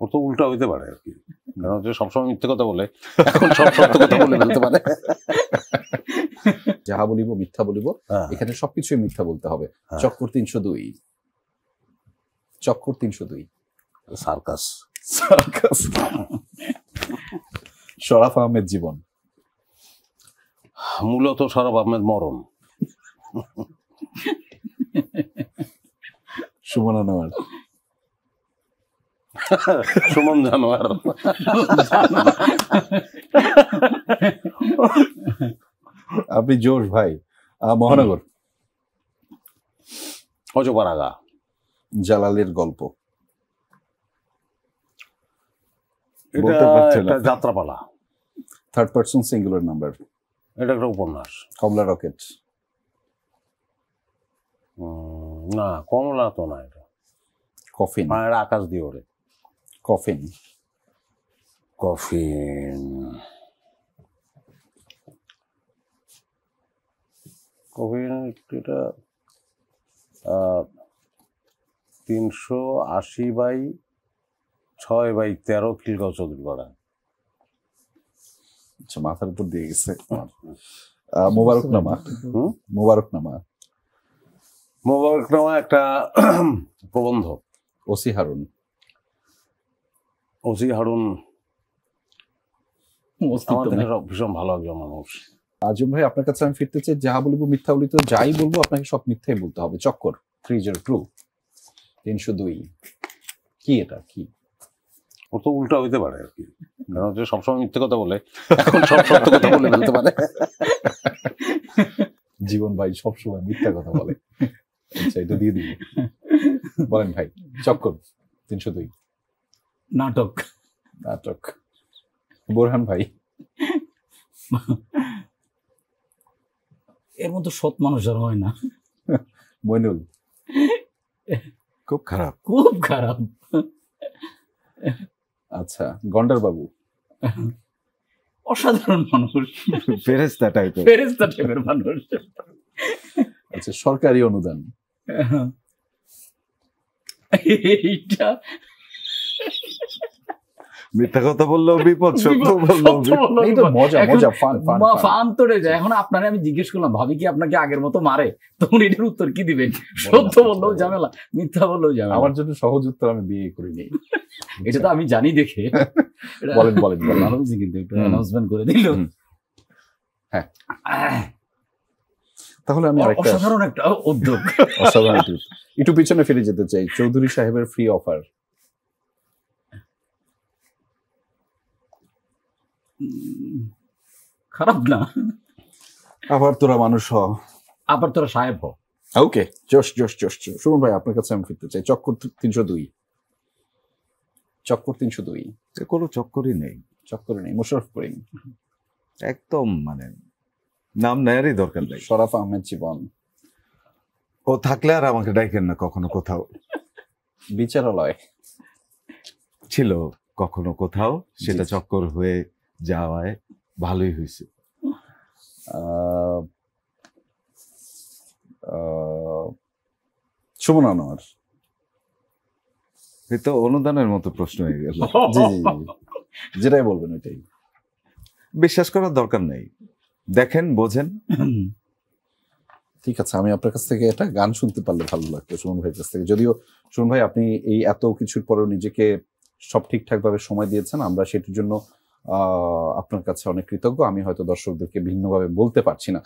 ওর তো উল্টা হইতে পারে আর কি, কারণ হচ্ছে সবসময় মিথ্যে কথা বলে, এখন সব সত্য কথা বলে ফেলতে পারে। যাহা বলিব মিথ্যা বলিব, এখানে সবকিছুই মিথ্যা বলতে হবে। চক্কর 302, চক্কর 302। সার্কাস। সার্কাস। শরাফ আহমেদ জীবন। মূলত শরাফ আহমেদ মরণ। সুমন আনোয়ার। সুমন জানোয়ার। আপনি জোশ ভাই। মহানগর। অজপাড়াগা। জালালের গল্প। এটা একটা যাত্রাপালা। Third person singular number. এটা একটা উপন্যাস। কমলা রকেট। না, কমলা তো না, এটা কফিন। আকাশ দিয়ে ওরে। কফিন। কফিন। কফিন এটা 380/6/13 খিলগাঁও চৌধুরীপাড়া। আচ্ছা, মাথার উপর দিয়ে গেছে। মোবারকনামা। মোবারকনামা। মোবারকনামা একটা প্রবন্ধ। ওসি হারুন। ওসি হারুন ভীষণ ভালো একজন মানুষ। আজম ভাই, আপনার কাছে আমি ফিরতে চাই। যাহা বলবো মিথ্যা বলিত, যাই বলবো আপনাকে সব মিথ্যাই বলতে হবে। চক্কর 302, 302। কি এটা কি? ওর তো উল্টা হইতে পারে আর কি, কারণ হচ্ছে সবসময় মিথ্যে কথা বলে, এখন সব সত্য কথা বলে ফেলতে পারে। জীবন ভাই সবসময় মিথ্যা কথা বলে। আচ্ছা, এটা দিয়ে দিব। বলেন ভাই। চক্কর 302। নাটক। নাটক। বোরহান ভাই। এর মতো সৎ মানুষ আর হয় না। মইনুল। খুব খারাপ, খুব খারাপ। আচ্ছা, গন্ডার বাবু। অসাধারণ মানুষ। ফেরেশতা টাইপের। ফেরেশতা টাইপের মানুষ। আচ্ছা, সরকারি অনুদান। এইটা মিথ্যা কথা বললেও বিপদ, সত্য বললেও মজা ফান তোড়ে যায়। এখন আপনারে আমি জিজ্ঞেস করলাম, ভাবি কি আপনাকে আগের মতো মারে? তখন এটার উত্তর কি দিবেন? সত্য বললেও ঝামেলা, মিথ্যা বললেও ঝামেলা। আমার জন্য সহজ উত্তর, আমি বিয়ে করিনি। এটা তো আমি জানি দেখে। বলেন বলেন বলেন। ভালো হয়েছে কিন্তু একটু অ্যানাউন্সমেন্ট করে দিল। হ্যাঁ, তাহলে আমি আরেকটা অসাধারণ একটা উদ্যোগ। অসাধারণ একটু পিছনে ফিরে যেতে চাই। চৌধুরী সাহেবের ফ্রি অফার। খারাপ না। আবার তোরা মানুষ হ, আবার তোরা সাহেব হ। ওকে, জোশ জোশ জোশ। সুমন ভাই, আপনার কাছে আমি ফিরতে চাই। চক্কর 302। চক্কর 302। কোনো চক্করই নেই। চক্করে নেই। মোশাররফ করিম। একদম মানে নাম নেয়ারই দরকার নেই। শরাফ আহমেদ জীবন। ও থাকলে আর আমাকে ডাইকেন না কখনো কোথাও। বিচারালয় ছিল কখনো কোথাও, সেটা চক্কর হয়ে যাওয়ায় ভালোই হয়েছে। সুমন আনোয়ার। এই তো অনুদানের মতো প্রশ্ন হয়ে গেল। জি জি, যেটাই বলবেন ওইটাই। বিশ্বাস করার দরকার নেই, দেখেন বোঝেন। ঠিক আছে, আমি আপনার কাছ থেকে একটা গান শুনতে পারলে ভালো লাগতো সুমন ভাইয়ের কাছ থেকে। যদিও সুমন ভাই, আপনি এই এত কিছুর পরেও নিজেকে সব ঠিকঠাক ভাবে সময় দিয়েছেন, আমরা সেটির জন্য আপনার কাছে অনেক কৃতজ্ঞ। আমি হয়তো দর্শকদেরকে ভিন্নভাবে বলতে পারছি না।